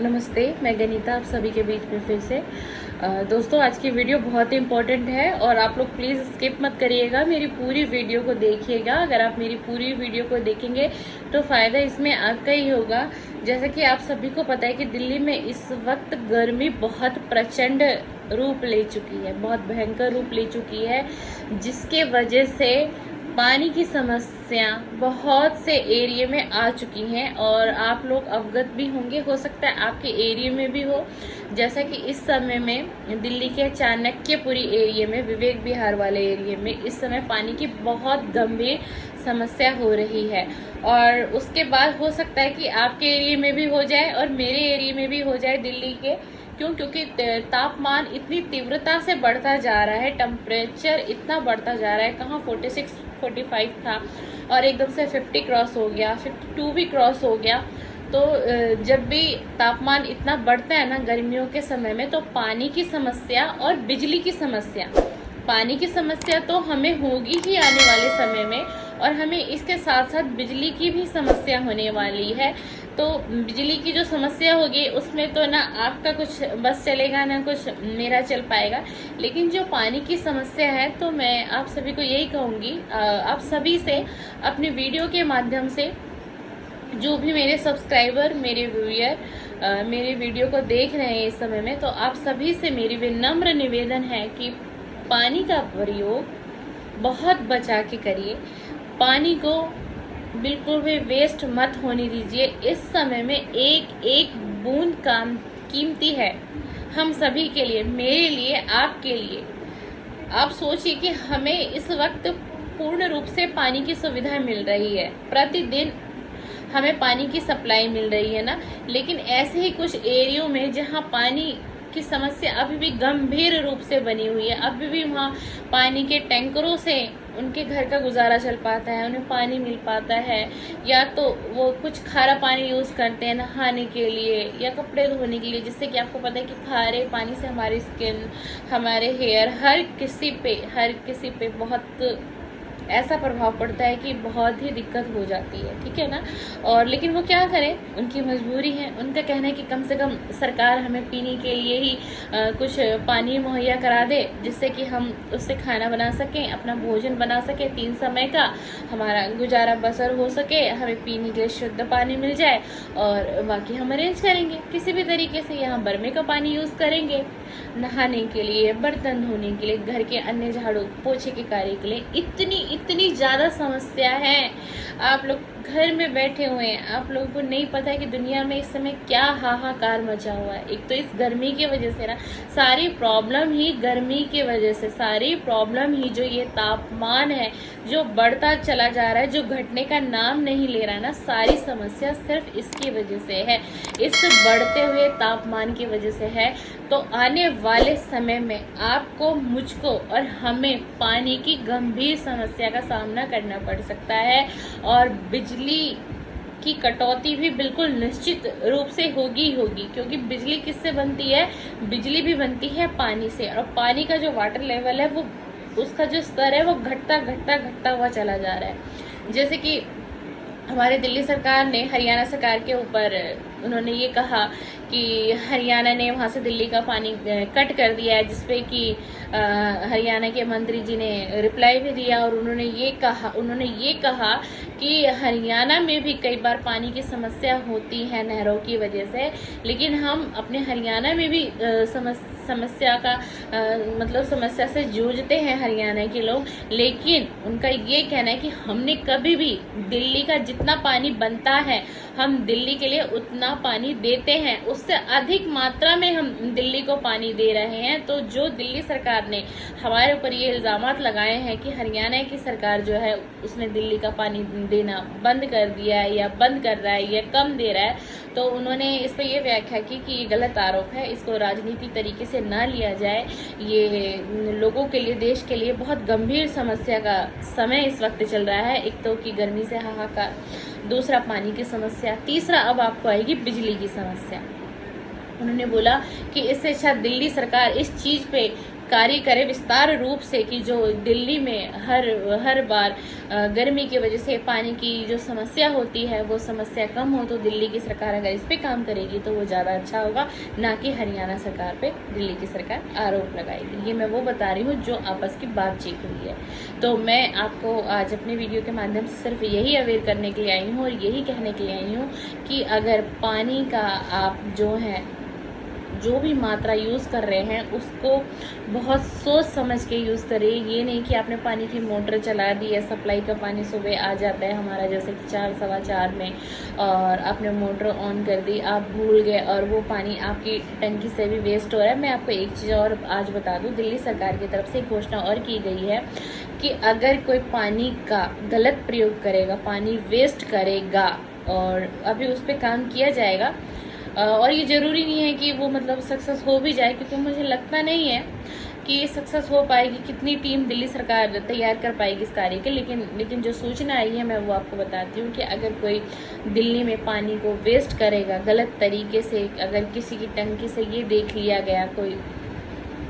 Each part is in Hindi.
नमस्ते, मैं गनीता आप सभी के बीच में फिर से। दोस्तों, आज की वीडियो बहुत ही इम्पोर्टेंट है और आप लोग प्लीज़ स्किप मत करिएगा, मेरी पूरी वीडियो को देखिएगा। अगर आप मेरी पूरी वीडियो को देखेंगे तो फ़ायदा इसमें आपका ही होगा। जैसा कि आप सभी को पता है कि दिल्ली में इस वक्त गर्मी बहुत प्रचंड रूप ले चुकी है, बहुत भयंकर रूप ले चुकी है, जिसके वजह से पानी की समस्या बहुत से एरिया में आ चुकी हैं और आप लोग अवगत भी होंगे, हो सकता है आपके एरिया में भी हो। जैसा कि इस समय में दिल्ली के चाणक्यपुरी एरिया में, विवेक विहार वाले एरिया में इस समय पानी की बहुत गंभीर समस्या हो रही है और उसके बाद हो सकता है कि आपके एरिया में भी हो जाए और मेरे एरिया में भी हो जाए दिल्ली के। क्योंकि तापमान इतनी तीव्रता से बढ़ता जा रहा है, टेम्परेचर इतना बढ़ता जा रहा है, कहाँ 46 45 था और एकदम से 50 क्रॉस हो गया, 52 भी क्रॉस हो गया। तो जब भी तापमान इतना बढ़ता है ना गर्मियों के समय में, तो पानी की समस्या और बिजली की समस्या, पानी की समस्या तो हमें होगी ही आने वाले समय में और हमें इसके साथ साथ बिजली की भी समस्या होने वाली है। तो बिजली की जो समस्या होगी उसमें तो ना आपका कुछ बस चलेगा ना कुछ मेरा चल पाएगा, लेकिन जो पानी की समस्या है तो मैं आप सभी को यही कहूँगी, आप सभी से अपनी वीडियो के माध्यम से, जो भी मेरे सब्सक्राइबर, मेरे व्यूअर मेरे वीडियो को देख रहे हैं इस समय में, तो आप सभी से मेरी विनम्र निवेदन है कि पानी का प्रयोग बहुत बचा के करिए, पानी को बिल्कुल भी वेस्ट मत होने दीजिए। इस समय में एक एक बूंद काम कीमती है हम सभी के लिए, मेरे लिए, आपके लिए। आप सोचिए कि हमें इस वक्त पूर्ण रूप से पानी की सुविधा मिल रही है, प्रतिदिन हमें पानी की सप्लाई मिल रही है ना, लेकिन ऐसे ही कुछ एरियो में जहां पानी की समस्या अभी भी गंभीर रूप से बनी हुई है, अभी भी वहाँ पानी के टैंकरों से उनके घर का गुजारा चल पाता है, उन्हें पानी मिल पाता है, या तो वो कुछ खारा पानी यूज़ करते हैं नहाने के लिए या कपड़े धोने के लिए, जिससे कि आपको पता है कि खारे पानी से हमारी स्किन, हमारे हेयर, हर किसी पे बहुत ऐसा प्रभाव पड़ता है कि बहुत ही दिक्कत हो जाती है, ठीक है ना। और लेकिन वो क्या करें, उनकी मजबूरी है। उनका कहना है कि कम से कम सरकार हमें पीने के लिए ही कुछ पानी मुहैया करा दे, जिससे कि हम उससे खाना बना सकें, अपना भोजन बना सकें, 3 समय का हमारा गुजारा बसर हो सके, हमें पीने के लिए शुद्ध पानी मिल जाए और बाकी हम अरेंज करेंगे किसी भी तरीके से। यहाँ बर्मे का पानी यूज़ करेंगे नहाने के लिए, बर्तन धोने के लिए, घर के अन्य झाड़ू पोछे के कार्य के लिए। इतनी ज़्यादा समस्या है। आप लोग घर में बैठे हुए हैं, आप लोगों को नहीं पता है कि दुनिया में इस समय क्या हाहाकार मचा हुआ है। एक तो इस गर्मी की वजह से ना, सारी प्रॉब्लम ही गर्मी की वजह से, सारी प्रॉब्लम ही जो ये तापमान है जो बढ़ता चला जा रहा है, जो घटने का नाम नहीं ले रहा है ना, सारी समस्या सिर्फ इसकी वजह से है, इस बढ़ते हुए तापमान की वजह से है। तो आने वाले समय में आपको, मुझको और हमें पानी की गंभीर समस्या का सामना करना पड़ सकता है और बिजली की कटौती भी बिल्कुल निश्चित रूप से होगी, क्योंकि बिजली किससे बनती है? बिजली भी बनती है पानी से, और पानी का जो वाटर लेवल है, वो उसका जो स्तर है वो घटता हुआ चला जा रहा है। जैसे कि हमारे दिल्ली सरकार ने हरियाणा सरकार के ऊपर उन्होंने ये कहा कि हरियाणा ने वहाँ से दिल्ली का पानी कट कर दिया है, जिसपे कि हरियाणा के मंत्री जी ने रिप्लाई भी दिया और उन्होंने ये कहा कि हरियाणा में भी कई बार पानी की समस्या होती है नहरों की वजह से, लेकिन हम अपने हरियाणा में भी समस्या से जूझते हैं हरियाणा के लोग। लेकिन उनका ये कहना है कि हमने कभी भी दिल्ली का जितना पानी बनता है हम दिल्ली के लिए उतना पानी देते हैं, उससे अधिक मात्रा में हम दिल्ली को पानी दे रहे हैं। तो जो दिल्ली सरकार ने हमारे ऊपर ये इल्ज़ामात लगाए हैं कि हरियाणा की सरकार जो है उसने दिल्ली का पानी देना बंद कर दिया है या बंद कर रहा है या कम दे रहा है, तो उन्होंने इस पर यह व्याख्या की कि ये गलत आरोप है, इसको राजनीतिक तरीके से ना लिया जाए। ये लोगों के लिए, देश के लिए बहुत गंभीर समस्या का समय इस वक्त चल रहा है। एक तो कि गर्मी से हाहाकार, दूसरा पानी की समस्या, तीसरा अब आपको आएगी बिजली की समस्या। उन्होंने बोला कि इससे अच्छा दिल्ली सरकार इस चीज़ पे कार्य करे विस्तार रूप से कि जो दिल्ली में हर बार गर्मी की वजह से पानी की जो समस्या होती है वो समस्या कम हो। तो दिल्ली की सरकार अगर इस पे काम करेगी तो वो ज़्यादा अच्छा होगा, ना कि हरियाणा सरकार पे दिल्ली की सरकार आरोप लगाएगी। ये मैं वो बता रही हूँ जो आपस की बातचीत हुई है। तो मैं आपको आज अपने वीडियो के माध्यम से सिर्फ यही अवेयर करने के लिए आई हूँ और यही कहने के लिए आई हूँ कि अगर पानी का आप जो भी मात्रा यूज़ कर रहे हैं उसको बहुत सोच समझ के यूज़ करें। ये नहीं कि आपने पानी की मोटर चला दी है, सप्लाई का पानी सुबह आ जाता है हमारा जैसे कि 4 सवा 4 में, और आपने मोटर ऑन कर दी, आप भूल गए और वो पानी आपकी टंकी से भी वेस्ट हो रहा है। मैं आपको एक चीज़ और आज बता दूँ, दिल्ली सरकार की तरफ से एक घोषणा और की गई है कि अगर कोई पानी का गलत प्रयोग करेगा, पानी वेस्ट करेगा, और अभी उस पर काम किया जाएगा। और ये ज़रूरी नहीं है कि वो मतलब सक्सेस हो भी जाए, क्योंकि मुझे लगता नहीं है कि सक्सेस हो पाएगी। कितनी टीम दिल्ली सरकार तैयार कर पाएगी इस कार्य के, लेकिन जो सूचना आई है मैं वो आपको बताती हूँ कि अगर कोई दिल्ली में पानी को वेस्ट करेगा गलत तरीके से, अगर किसी की टंकी से ये देख लिया गया, कोई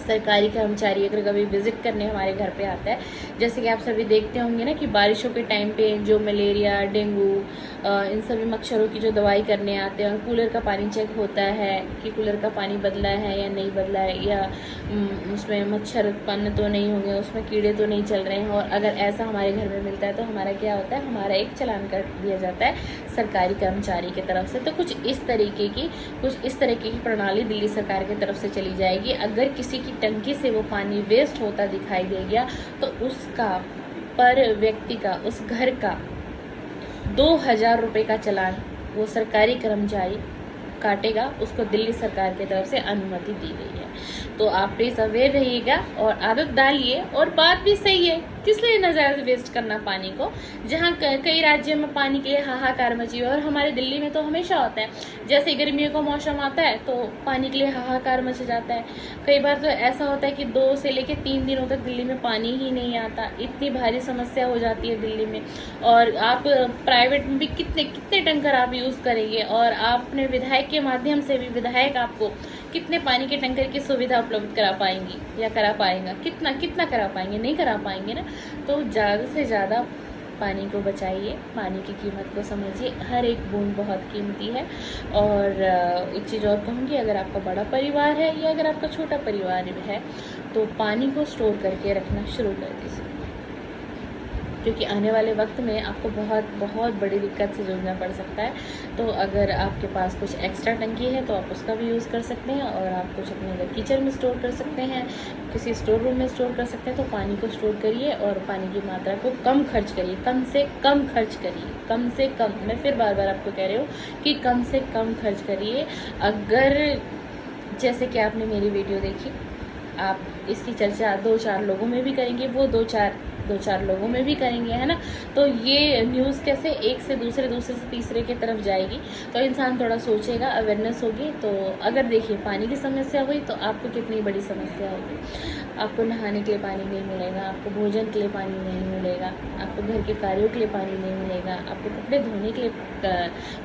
सरकारी कर्मचारी अगर कभी विजिट करने हमारे घर पे आता है, जैसे कि आप सभी देखते होंगे ना कि बारिशों के टाइम पे जो मलेरिया, डेंगू, इन सभी मच्छरों की जो दवाई करने आते हैं, और कूलर का पानी चेक होता है कि कूलर का पानी बदला है या नहीं बदला है, या उसमें मच्छर उत्पन्न तो नहीं होंगे, उसमें कीड़े तो नहीं चल रहे हैं। और अगर ऐसा हमारे घर में मिलता है तो हमारा क्या होता है, हमारा एक चालान कर दिया जाता है सरकारी कर्मचारी की तरफ से। तो कुछ इस तरह की प्रणाली दिल्ली सरकार की तरफ से चली जाएगी। अगर किसी की टंकी से वो पानी वेस्ट होता दिखाई दे गया तो उसका पर व्यक्ति का, उस घर का 2000 रुपये का चालान वो सरकारी कर्मचारी काटेगा। उसको दिल्ली सरकार की तरफ से अनुमति दी गई है। तो आप प्लीज़ अवेयर रहिएगा और आदत डालिए। और बात भी सही है, किस लिए नज़र वेस्ट करना पानी को, जहाँ कई राज्यों में पानी के लिए हाहाकार मची हुई है। और हमारे दिल्ली में तो हमेशा होता है, जैसे गर्मियों का मौसम आता है तो पानी के लिए हाहाकार मच जाता है। कई बार तो ऐसा होता है कि 2 से लेकर 3 दिनों तक दिल्ली में पानी ही नहीं आता। इतनी भारी समस्या हो जाती है दिल्ली में। और आप प्राइवेट में भी कितने टैंकर आप यूज़ करेंगे, और आपने विधायक के माध्यम से भी विधायक आपको कितने पानी के टैंकर की सुविधा उपलब्ध करा पाएंगी या करा पाएंगा, कितना करा पाएंगे, नहीं करा पाएंगे ना। तो ज़्यादा से ज़्यादा पानी को बचाइए, पानी की कीमत को समझिए। हर एक बूंद बहुत कीमती है। और एक चीज़ और कहूँगी, अगर आपका बड़ा परिवार है या अगर आपका छोटा परिवार है तो पानी को स्टोर करके रखना शुरू कर दीजिए, क्योंकि आने वाले वक्त में आपको बहुत बड़ी दिक्कत से जूझना पड़ सकता है। तो अगर आपके पास कुछ एक्स्ट्रा टंकी है तो आप उसका भी यूज़ कर सकते हैं, और आप कुछ अपने अगर किचन में स्टोर कर सकते हैं, किसी स्टोर रूम में स्टोर कर सकते हैं। तो पानी को स्टोर करिए और पानी की मात्रा को कम खर्च करिए, कम से कम खर्च करिए, कम से कम। मैं फिर बार आपको कह रही हूँ कि कम से कम खर्च करिए। अगर जैसे कि आपने मेरी वीडियो देखी, आप इसकी चर्चा 2-4 लोगों में भी करेंगे, वो 2-4 लोगों में भी करेंगे, है ना। तो ये न्यूज़ कैसे एक से दूसरे से तीसरे की तरफ जाएगी, तो इंसान थोड़ा सोचेगा, अवेयरनेस होगी। तो अगर देखिए पानी की समस्या हुई तो आपको कितनी बड़ी समस्या होगी। आपको नहाने के लिए पानी नहीं मिलेगा, आपको भोजन के लिए पानी नहीं मिलेगा, आपको घर के कार्यों के लिए पानी नहीं मिलेगा, आपको कपड़े धोने के लिए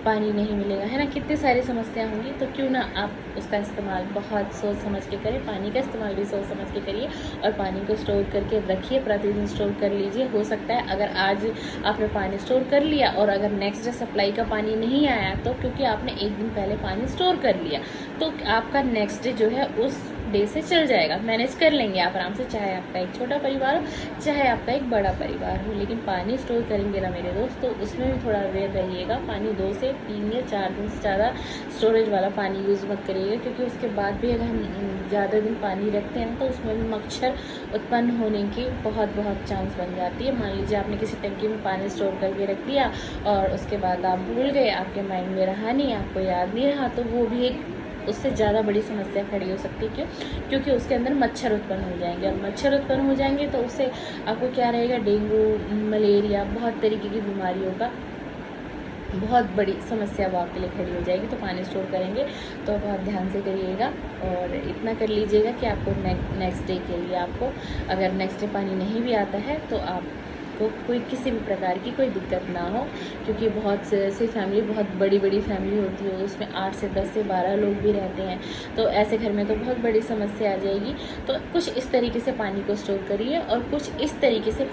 पानी नहीं मिलेगा, है ना। कितनी सारी समस्या होंगी। तो क्यों ना आप उसका इस्तेमाल बहुत सोच समझ के करें, पानी का इस्तेमाल भी सोच समझ के करिए, और पानी को स्टोर करके रखिए, प्रतिदिन स्टोर कर लीजिए। हो सकता है अगर आज आपने पानी स्टोर कर लिया और अगर नेक्स्ट डे सप्लाई का पानी नहीं आया, तो क्योंकि आपने एक दिन पहले पानी स्टोर कर लिया, तो आपका नेक्स्ट डे जो है उस डे से चल जाएगा, मैनेज कर लेंगे आप आराम से, चाहे आपका एक छोटा परिवार हो चाहे आपका एक बड़ा परिवार हो। लेकिन पानी स्टोर करेंगे ना मेरे दोस्त, तो उसमें भी थोड़ा अवेयर रहिएगा। पानी 2 से 3 या 4 दिन से ज़्यादा स्टोरेज वाला पानी यूज़ मत करिएगा, क्योंकि उसके बाद भी अगर हम ज़्यादा दिन पानी रखते हैं तो उसमें भी मच्छर उत्पन्न होने की बहुत चांस बन जाती है। मान लीजिए आपने किसी टंकी में पानी स्टोर करके रख दिया और उसके बाद आप भूल गए, आपके माइंड में रहा नहीं, आपको याद नहीं रहा, तो वो भी एक उससे ज़्यादा बड़ी समस्या खड़ी हो सकती है। क्योंकि उसके अंदर मच्छर उत्पन्न हो जाएंगे, और मच्छर उत्पन्न हो जाएंगे तो उससे आपको क्या रहेगा, डेंगू, मलेरिया, बहुत तरीके की बीमारियों का बहुत बड़ी समस्या वो आपके लिए खड़ी हो जाएगी। तो पानी स्टोर करेंगे तो बहुत ध्यान से करिएगा, और इतना कर लीजिएगा कि आपको नेक्स्ट डे के लिए, आपको अगर नेक्स्ट डे पानी नहीं भी आता है तो आप को कोई किसी भी प्रकार की कोई दिक्कत ना हो, क्योंकि बहुत से फैमिली, बहुत बड़ी बड़ी फैमिली होती है, उसमें 8 से 10 से 12 लोग भी रहते हैं, तो ऐसे घर में तो बहुत बड़ी समस्या आ जाएगी। तो कुछ इस तरीके से पानी को स्टोर करिए और कुछ इस तरीके से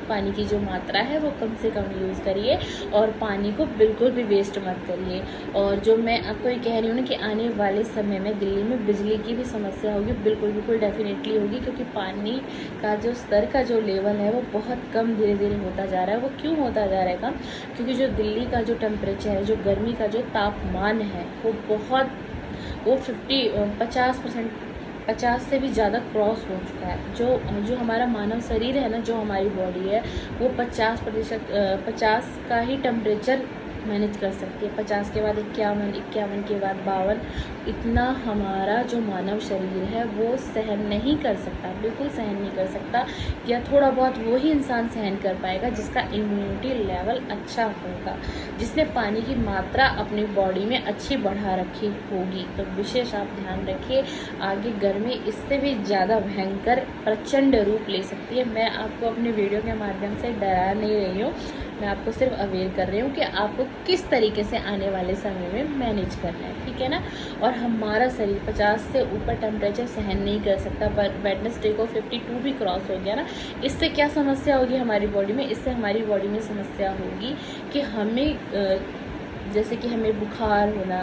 पानी की जो मात्रा है वो कम से कम यूज़ करिए और पानी को बिल्कुल भी वेस्ट मत करिए। और जो मैं आपको ये कह रही हूँ ना कि आने वाले समय में दिल्ली में बिजली की भी समस्या होगी, बिल्कुल डेफिनेटली होगी, क्योंकि पानी का जो स्तर का जो लेवल है वो बहुत कम धीरे धीरे होता जा रहा है। वो क्यों होता जा रहा है कम? क्योंकि जो दिल्ली का जो टेम्परेचर है, जो गर्मी का जो तापमान है वो 50 से भी ज़्यादा क्रॉस हो चुका है। जो हमारा मानव शरीर है ना, जो हमारी बॉडी है, वो 50 का ही टेम्परेचर मैनेज कर सकती है। 50 के बाद 51 के बाद 52, इतना हमारा जो मानव शरीर है वो सहन नहीं कर सकता, बिल्कुल सहन नहीं कर सकता। या थोड़ा बहुत वो ही इंसान सहन कर पाएगा जिसका इम्यूनिटी लेवल अच्छा होगा, जिसने पानी की मात्रा अपनी बॉडी में अच्छी बढ़ा रखी होगी। तो विशेष आप ध्यान रखिए, आगे गर्मी इससे भी ज़्यादा भयंकर प्रचंड रूप ले सकती है। मैं आपको अपने वीडियो के माध्यम से डरा नहीं रही हूँ, मैं आपको सिर्फ अवेयर कर रही हूँ कि आपको किस तरीके से आने वाले समय में मैनेज करना है, ठीक है ना। और हमारा शरीर 50 से ऊपर टेम्परेचर सहन नहीं कर सकता, पर वेडनेसडे को 52 भी क्रॉस हो गया ना, इससे क्या समस्या होगी हमारी बॉडी में? इससे हमारी बॉडी में समस्या होगी कि हमें जैसे कि हमें बुखार होना,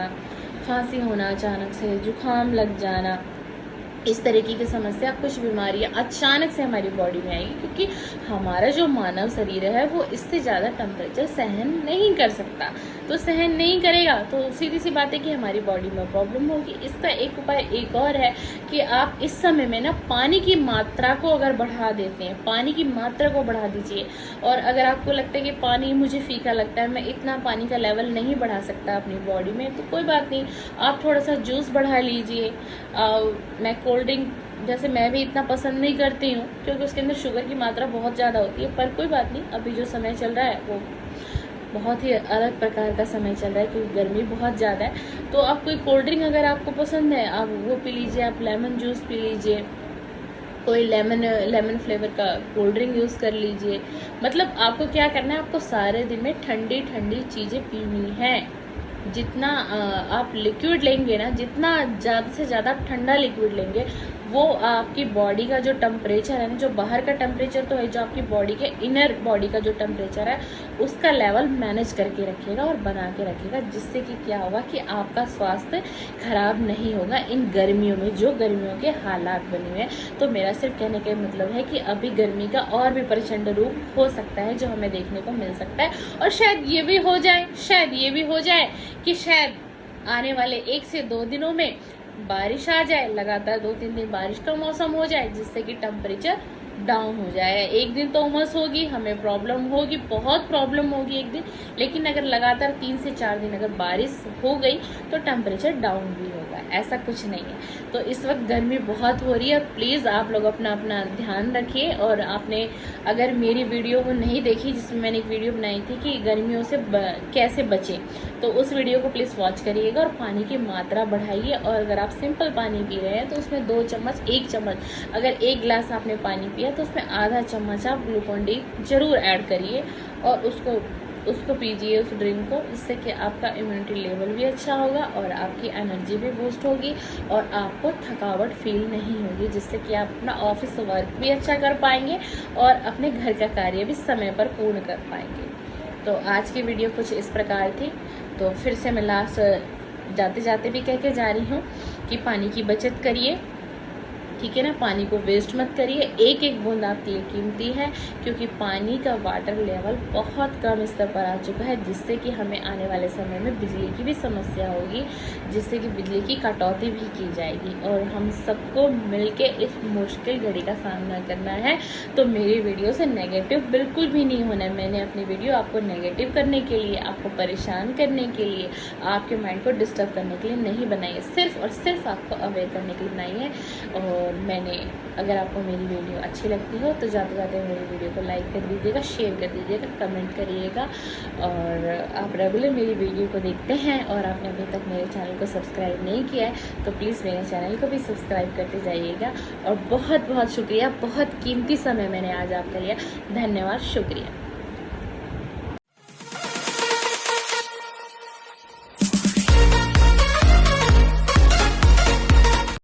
खांसी होना, अचानक से जुकाम लग जाना, इस तरीके की समस्या, कुछ बीमारियां अचानक से हमारी बॉडी में आएगी, क्योंकि हमारा जो मानव शरीर है वो इससे ज़्यादा टेम्परेचर सहन नहीं कर सकता। तो सहन नहीं करेगा तो सीधी सी बात है कि हमारी बॉडी में प्रॉब्लम होगी। इसका एक उपाय एक और है कि आप इस समय में ना पानी की मात्रा को अगर बढ़ा देते हैं, पानी की मात्रा को बढ़ा दीजिए। और अगर आपको लगता है कि पानी मुझे फीका लगता है, मैं इतना पानी का लेवल नहीं बढ़ा सकता अपनी बॉडी में, तो कोई बात नहीं, आप थोड़ा सा जूस बढ़ा लीजिए। मैं कोल्ड ड्रिंक जैसे मैं भी इतना पसंद नहीं करती हूँ, क्योंकि उसके अंदर शुगर की मात्रा बहुत ज़्यादा होती है, पर कोई बात नहीं, अभी जो समय चल रहा है वो बहुत ही अलग प्रकार का समय चल रहा है, क्योंकि गर्मी बहुत ज़्यादा है। तो आप कोई कोल्ड ड्रिंक अगर आपको पसंद है, आप वो पी लीजिए, आप लेमन जूस पी लीजिए, कोई लेमन फ्लेवर का कोल्ड ड्रिंक यूज़ कर लीजिए। मतलब आपको क्या करना है, आपको सारे दिन में ठंडी ठंडी चीज़ें पीनी है। जितना आप लिक्विड लेंगे ना, जितना ज़्यादा से ज़्यादा ठंडा लिक्विड लेंगे, वो आपकी बॉडी का जो टेम्परेचर है ना, जो बाहर का टेम्परेचर तो है, जो आपकी बॉडी के इनर बॉडी का जो टेम्परेचर है उसका लेवल मैनेज करके रखेगा और बना के रखेगा, जिससे कि क्या होगा कि आपका स्वास्थ्य खराब नहीं होगा इन गर्मियों में, जो गर्मियों के हालात बने हुए हैं। तो मेरा सिर्फ कहने का मतलब है कि अभी गर्मी का और भी प्रचंड रूप हो सकता है जो हमें देखने को मिल सकता है। और शायद ये भी हो जाए कि शायद आने वाले 1 से 2 दिनों में बारिश आ जाए, लगातार 2-3 दिन बारिश का मौसम हो जाए, जिससे कि टेम्परेचर डाउन हो जाए। एक दिन तो उमस होगी, हमें प्रॉब्लम होगी, बहुत प्रॉब्लम होगी एक दिन, लेकिन अगर लगातार 3 से 4 दिन अगर बारिश हो गई तो टेम्परेचर डाउन भी होगा, ऐसा कुछ नहीं है। तो इस वक्त गर्मी बहुत हो रही है, प्लीज़ आप लोग अपना ध्यान रखिए। और आपने अगर मेरी वीडियो को नहीं देखी, जिसमें मैंने एक वीडियो बनाई थी कि गर्मियों से कैसे बचें, तो उस वीडियो को प्लीज़ वॉच करिएगा और पानी की मात्रा बढ़ाइए। और अगर आप सिंपल पानी पी रहे हैं तो उसमें 2 चम्मच, 1 चम्मच, अगर 1 गिलास आपने पानी पिया तो उसमें आधा चम्मच आप ग्लूकोन डी जरूर ऐड करिए और उसको पीजिए, उस ड्रिंक को, जिससे कि आपका इम्यूनिटी लेवल भी अच्छा होगा और आपकी एनर्जी भी बूस्ट होगी और आपको थकावट फील नहीं होगी, जिससे कि आप अपना ऑफिस वर्क भी अच्छा कर पाएंगे और अपने घर का कार्य भी समय पर पूर्ण कर पाएंगे। तो आज की वीडियो कुछ इस प्रकार थी। तो फिर से मैं लास्ट जाते जाते भी कह के जा रही हूँ कि पानी की बचत करिए, ठीक है ना, पानी को वेस्ट मत करिए। एक एक बूंद आपके लिए कीमती है, क्योंकि पानी का वाटर लेवल बहुत कम स्तर पर आ चुका है, जिससे कि हमें आने वाले समय में बिजली की भी समस्या होगी, जिससे कि बिजली की कटौती भी की जाएगी और हम सबको मिलके इस मुश्किल घड़ी का सामना करना है। तो मेरी वीडियो से नेगेटिव बिल्कुल भी नहीं होना है। मैंने अपनी वीडियो आपको नेगेटिव करने के लिए, आपको परेशान करने के लिए, आपके माइंड को डिस्टर्ब करने के लिए नहीं बनाई है, सिर्फ और सिर्फ आपको अवेयर करने के लिए बनाई है। और और अगर आपको मेरी वीडियो अच्छी लगती हो तो जाते जाते मेरी वीडियो को लाइक कर दीजिएगा, शेयर कर दीजिएगा, कमेंट करिएगा। और आप रेगुलर मेरी वीडियो को देखते हैं और आपने अभी तक मेरे चैनल को सब्सक्राइब नहीं किया है तो प्लीज़ मेरे चैनल को भी सब्सक्राइब करते जाइएगा। और बहुत बहुत शुक्रिया, बहुत कीमती समय मैंने आज आपका लिया। धन्यवाद, शुक्रिया।